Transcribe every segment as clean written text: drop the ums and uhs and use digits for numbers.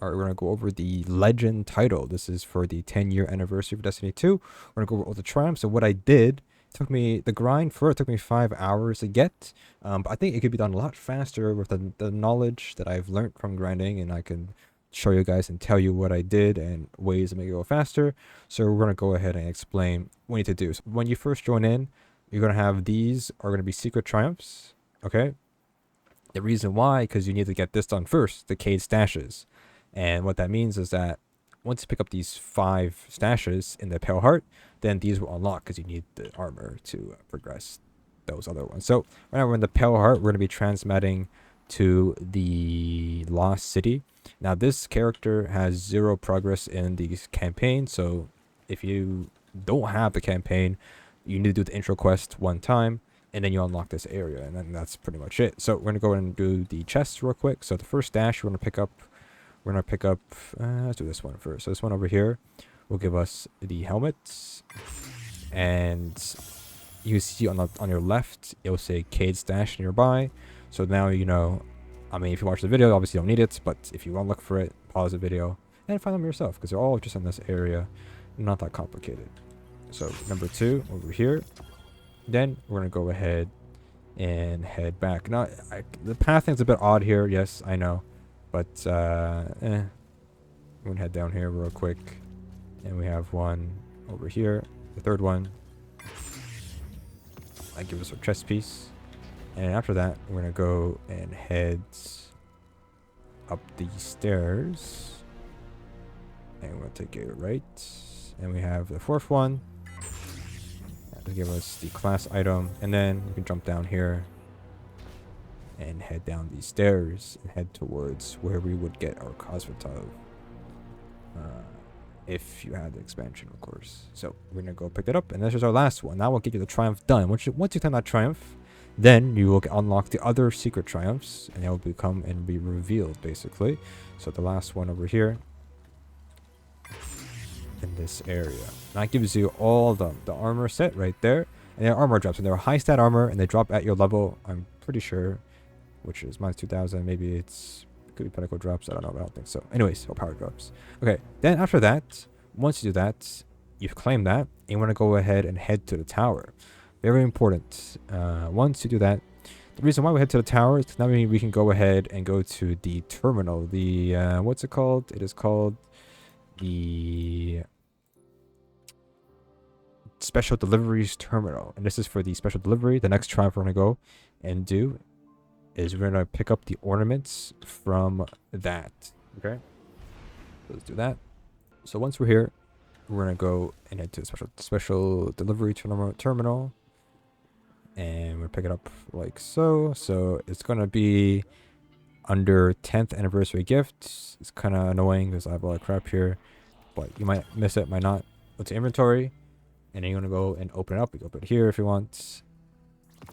we're going to go over the legend title. This is for the 10-year anniversary of Destiny 2. We're going to go over all the triumphs. So what I did, took me, the grind for it took me 5 hours to get. But I think it could be done a lot faster with the knowledge that I've learned from grinding, and I can show you guys and tell you what I did and ways to make it go faster. So we're going to go ahead and explain what you need to do. So when you first join in, you're going to have these are going to be secret triumphs. Okay. The reason why, because you need to get this done first, the Cayde Stashes. And what that means is that once you pick up these 5 stashes in the Pale Heart, then these will unlock because you need the armor to progress those other ones. So right now we're in the Pale Heart. We're going to be transmitting to the Lost City. Now this character has 0 progress in the campaign. So if you don't have the campaign, you need to do the intro quest one time, and then you unlock this area, and then that's pretty much it. So we're going to go and do the chests real quick. So the first stash we're going to pick up, let's do this one first. So this one over here will give us the helmets, and you see on your left, it'll say Cayde Stash nearby. So now you know, I mean, if you watch the video, obviously you don't need it, but if you want to look for it, pause the video and find them yourself, because they're all just in this area, not that complicated. So number 2 over here. Then we're going to go ahead and head back. Now, the pathing's a bit odd here. Yes, I know. But, we're going to head down here real quick. And we have one over here. The third one. That gives us our chest piece. And after that, we're going to go and head up these stairs. And we're going to take it right. And we have the 4th one. To give us the class item, and then we can jump down here and head down these stairs and head towards where we would get our Cosmetov, if you had the expansion, of course. So we're gonna go pick that up, and this is our last one. That will get you the triumph done. Once you time that triumph, then you will unlock the other secret triumphs, and they will become and be revealed basically. So the last one over here in this area. And that gives you all the armor set right there. And they're armor drops, and they're high stat armor, and they drop at your level, I'm pretty sure, which is minus 2000. Maybe it could be pinnacle drops, I don't know, but I don't think so. Anyways, or power drops. Okay, then after that, once you do that, you've claimed that, and you want to go ahead and head to the tower. Very important. Once you do that, the reason why we head to the tower is because now we can go ahead and go to the terminal. The what's it called? It is called the Special Deliveries Terminal, and this is for the special delivery. The next triumph we're going to go and do is we're going to pick up the ornaments from that. Okay, let's do that. So once we're here, we're going to go and head to the special delivery terminal, and we'll pick it up like so. So it's going to be under 10th anniversary gifts. It's kind of annoying because I have a lot of crap here, but you might miss it, might not. Go to inventory, and then you're going to go and open it up. You can open it here if you want.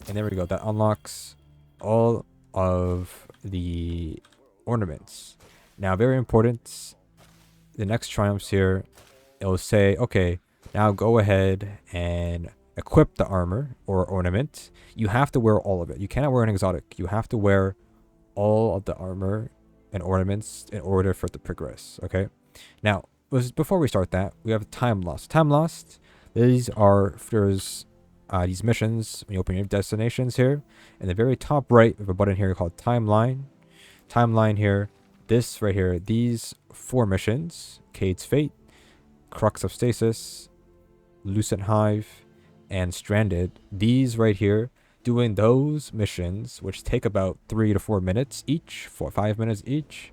And there we go. That unlocks all of the ornaments. Now, very important, the next triumphs here, it will say, okay, now go ahead and equip the armor or ornament. You have to wear all of it. You cannot wear an exotic. You have to wear all of the armor and ornaments in order for it to progress. Okay. Now, before we start that, we have Timelost. Timelost, these are, there's these missions when you open your destinations here. In the very top right, we have a button here called Timeline. Timeline here, this right here, these 4 missions, Cayde's Fate, Crux of Stasis, Lucent Hive, and Stranded. These right here, doing those missions, which take about 3 to 4 minutes each, 5 minutes each,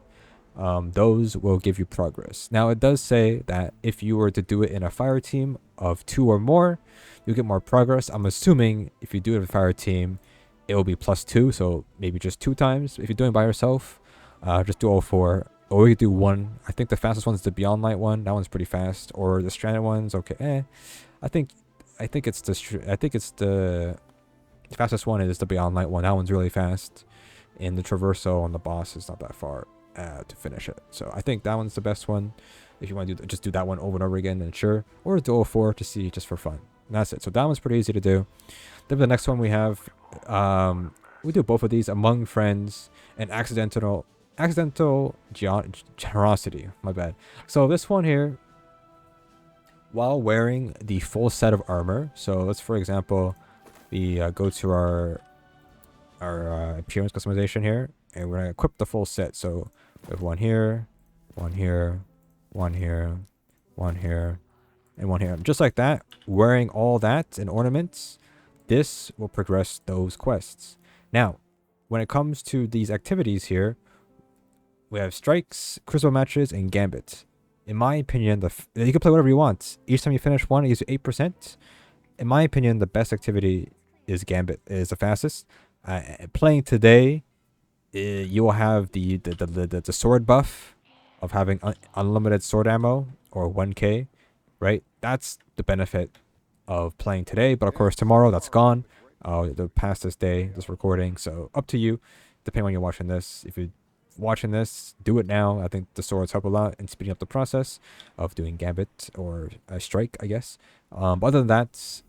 those will give you progress. Now, it does say that if you were to do it in a fire team of 2 or more, you get more progress. I'm assuming if you do it with a fire team, it will be +2, so maybe just 2 times. If you're doing it by yourself, just do all 4. Or you could do 1. I think the fastest one is the Beyond Light one. That one's pretty fast. Or the Stranded one's okay. I think it's the fastest one is the Beyond Light one. That one's really fast. And the Traverso on the boss is not that far to finish it. So I think that one's the best one. If you want to just do that one over and over again, then sure. Or do all 4 to see, just for fun. And that's it. So that one's pretty easy to do. Then the next one we have, we do both of these, Among Friends and Accidental accidental generosity. My bad. So this one here, while wearing the full set of armor. So let's, for example, we go to our appearance customization here, and we're gonna equip the full set. So we have one here, one here, one here, one here, and one here. Just like that, wearing all that and ornaments, this will progress those quests. Now, when it comes to these activities here, we have strikes, crucible matches, and gambit. In my opinion, you can play whatever you want. Each time you finish one, it gives you 8%. In my opinion, the best activity is gambit. It is the fastest. Playing today, you will have the sword buff of having unlimited sword ammo or 1k, right? That's the benefit of playing today. But of course, tomorrow that's gone. The past this day, this recording. So up to you, depending on you're watching this. If you're watching this, do it now. I think the swords help a lot in speeding up the process of doing gambit or a strike, I guess. But other than that,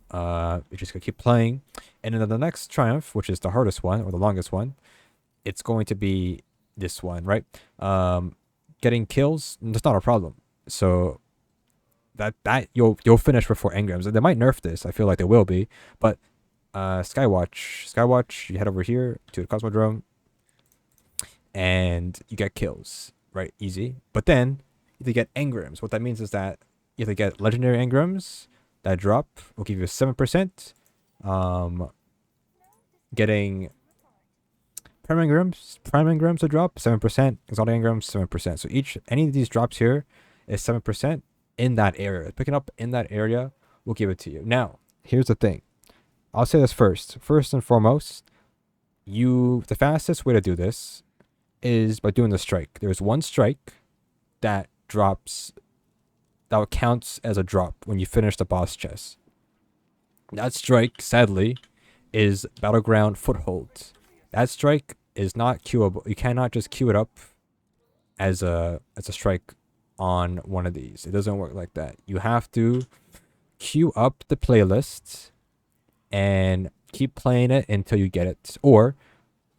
you're just gonna keep playing, and then the next triumph, which is the hardest one or the longest one, it's going to be this one, right? Getting kills, that's not a problem. So that you'll finish before Engrams. They might nerf this. I feel like they will be, but Skywatch, you head over here to the Cosmodrome, and you get kills, right? Easy. But then you get Engrams. What that means is that you have to get legendary Engrams. That drop will give you 7%. Getting prime engrams to drop 7%. Exotic engrams 7%. So any of these drops here is 7% in that area. Picking up in that area will give it to you. Now, here's the thing. I'll say this first. First and foremost, the fastest way to do this is by doing the strike. There's one strike that drops, that counts as a drop when you finish the boss chest. That strike, sadly, is Battleground Foothold. That strike is not queuable. You cannot just queue it up as a strike on one of these. It doesn't work like that. You have to queue up the playlist and keep playing it until you get it, or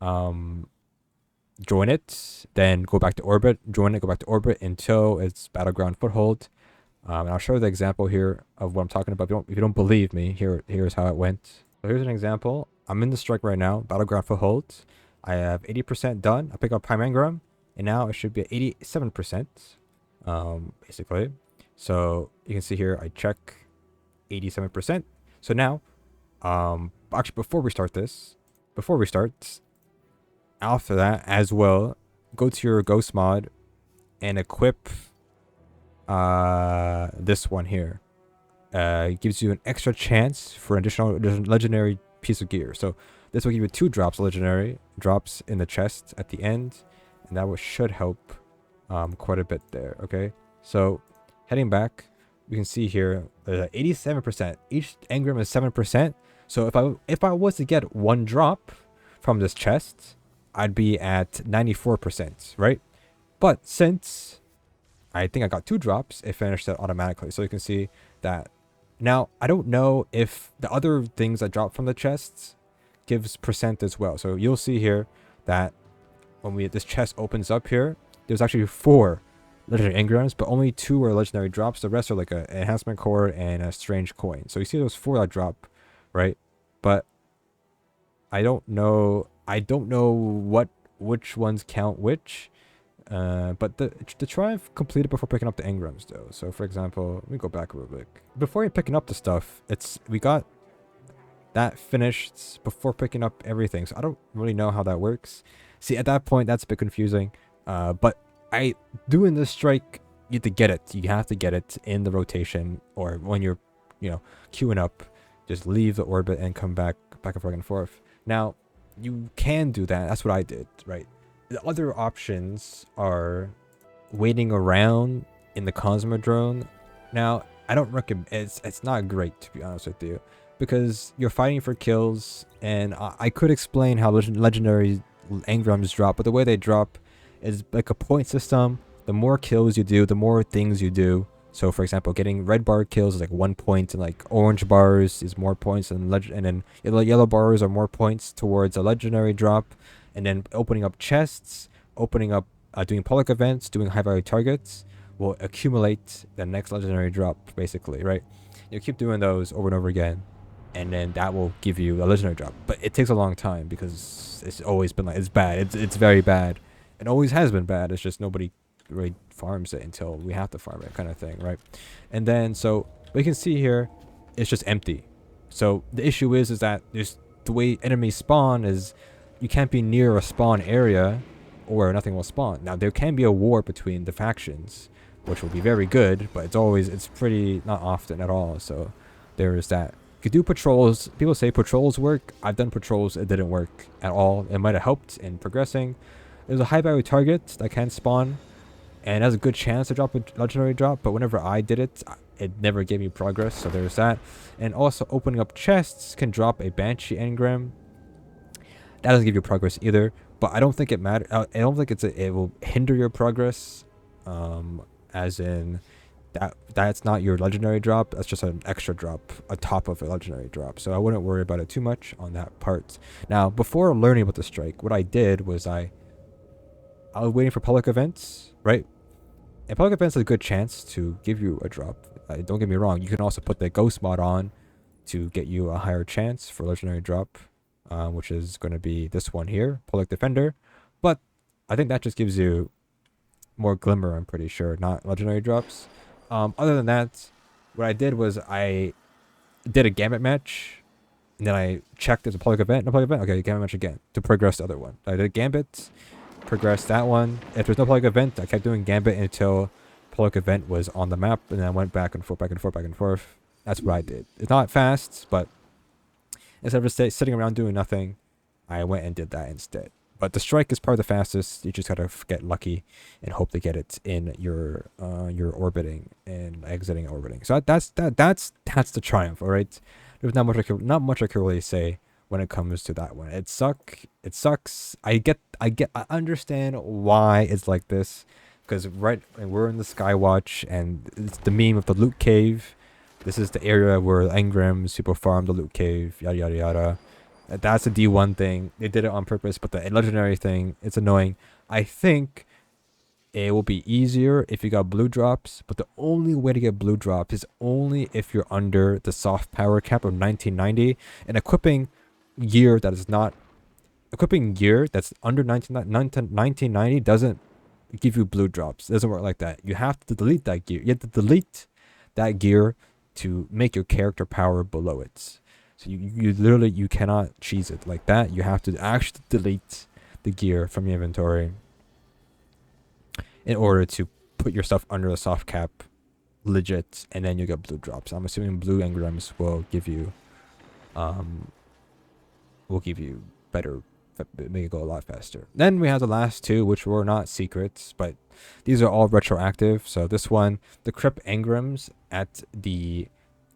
join it, then go back to orbit, join it, go back to orbit until it's Battleground Foothold. And I'll show you the example here of what I'm talking about. If you don't believe me, here's how it went. So here's an example. I'm in the strike right now, Battleground Foothold. I have 80% done. I pick up Prime Engram, and now it should be at 87%, basically. So you can see here, I check 87%. So now, actually, before we start, after that as well, go to your ghost mod and equip this one here. It gives you an extra chance for an additional legendary piece of gear. So this will give you 2 drops, legendary drops in the chest at the end, and that should help quite a bit there. Okay, so heading back, we can see here 87%. Each engram is 7%. So if I was to get 1 drop from this chest, I'd be at 94%, right? But since I think I got 2 drops, it finished it automatically. So you can see that. Now, I don't know if the other things that drop from the chests gives percent as well. So you'll see here that when this chest opens up here, there's actually 4 legendary engrams, but only 2 are legendary drops. The rest are like an enhancement core and a strange coin. So you see those 4 that drop, right? But I don't know which ones count which. But the triumph completed before picking up the engrams though. So for example, let me go back real quick. Before you're picking up the stuff, we got that finished before picking up everything. So I don't really know how that works. See, at that point, that's a bit confusing. But doing this strike, you have to get it. You have to get it in the rotation, or when you're, queuing up, just leave the orbit and come back and forth. Now, you can do that. That's what I did, right? The other options are waiting around in the Cosmodrome. Now, I don't recommend. It's not great, to be honest with you, because you're fighting for kills, and I could explain how legendary engrams drop, but the way they drop is like a point system. The more kills you do, the more things you do. So, for example, getting red bar kills is like 1 point, and like orange bars is more points, and then yellow bars are more points towards a legendary drop. And then opening up chests, opening up doing public events, doing high value targets will accumulate the next legendary drop, basically, right? You keep doing those over and over again, and then that will give you a legendary drop. But it takes a long time because it's always been like, it's bad. It's very bad. It always has been bad. It's just nobody really farms it until we have to farm it, kind of thing, right? And then so what you can see here, it's just empty. So the issue is that there's the way enemies spawn is you can't be near a spawn area or nothing will spawn. Now there can be a war between the factions, which will be very good, but it's pretty not often at all. So there is that. You could do patrols. People say patrols work. I've done patrols. It didn't work at all. It might have helped in progressing. There's a high value target that can spawn and has a good chance to drop a legendary drop, but whenever I did it, it never gave me progress. So there's that. And also opening up chests can drop a Banshee Engram. That doesn't give you progress either, but I don't think it matters. I don't think it will hinder your progress, as in that's not your legendary drop. That's just an extra drop on top of a legendary drop. So I wouldn't worry about it too much on that part. Now, before learning about the strike, what I did was I was waiting for public events, right? And public events is a good chance to give you a drop. Don't get me wrong. You can also put the ghost mod on to get you a higher chance for legendary drop, which is going to be this one here, public defender. But I think that just gives you more glimmer, I'm pretty sure, not legendary drops. Other than that, what I did was I did a gambit match, and then I checked as a public event. No public event? Okay, gambit match again to progress the other one. I did gambit, progressed that one. If there's no public event, I kept doing gambit until public event was on the map, and then I went back and forth, back and forth, back and forth. That's what I did. It's not fast, but instead of just sitting around doing nothing, I went and did that instead. But the strike is probably the fastest. You just gotta get lucky and hope to get it in your orbiting and exiting orbiting. So that's the triumph. All right, there's not much I can really say when it comes to that one. It sucks. I understand why it's like this, because we're in the Skywatch and it's the meme of the loot cave. This is the area where Engrams people farm the loot cave, yada yada yada. That's a D1 thing. They did it on purpose, but the legendary thing, it's annoying. I think it will be easier if you got blue drops, but the only way to get blue drops is only if you're under the soft power cap of 1990. And equipping gear that's under 1990 doesn't give you blue drops. It doesn't work like that. You have to delete that gear. You have to delete that gear to make your character power below it. So you literally, you cannot cheese it like that. You have to actually delete the gear from your inventory in order to put your stuff under the soft cap legit, and then you get blue drops. I'm assuming blue engrams will give you better, make it go a lot faster. Then we have the last two, which were not secrets, but these are all retroactive. So this one, the Crypt Engrams at the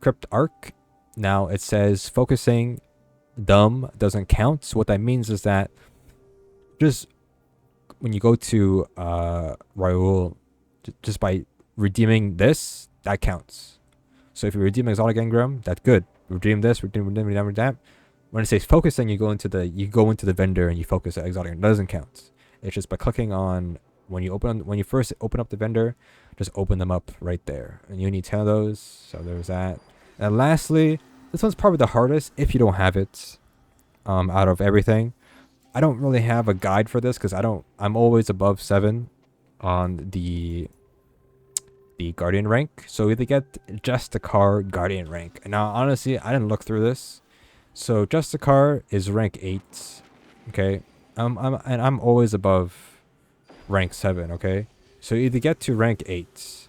Crypt Arc. Now it says focusing dumb doesn't count. So what that means is that just when you go to Raoul, just by redeeming this, that counts. So if you redeem exotic engram, that's good. Redeem this, redeem that. When it says focusing, you go into the vendor and you focus at exotic. It doesn't count. It's just by clicking on when you first open up the vendor, just open them up right there, and you need 10 of those. So there's that. And lastly, this one's probably the hardest if you don't have it. Out of everything, I don't really have a guide for this because I'm always above 7 on the Guardian rank. So either get Justiciar Guardian rank. And now honestly, I didn't look through this. So Justiciar is rank 8. Okay. I'm always above rank 7, okay? So either get to rank 8.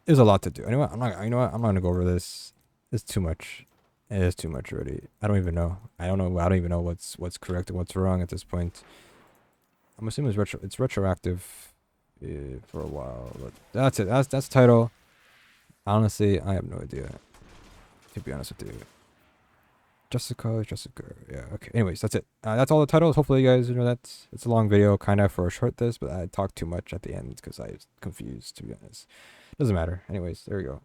There's a lot to do. Anyway, I'm not gonna go over this. It's too much. It is too much already. I don't even know. I don't even know what's correct and what's wrong at this point. I'm assuming it's retroactive for a while, but that's it. That's the title. Honestly, I have no idea, to be honest with you. Jessica. Yeah, okay. Anyways, that's it. That's all the titles. Hopefully you guys, it's a long video kind of for a short this, but I talked too much at the end because I was confused, to be honest. Doesn't matter. Anyways, there we go.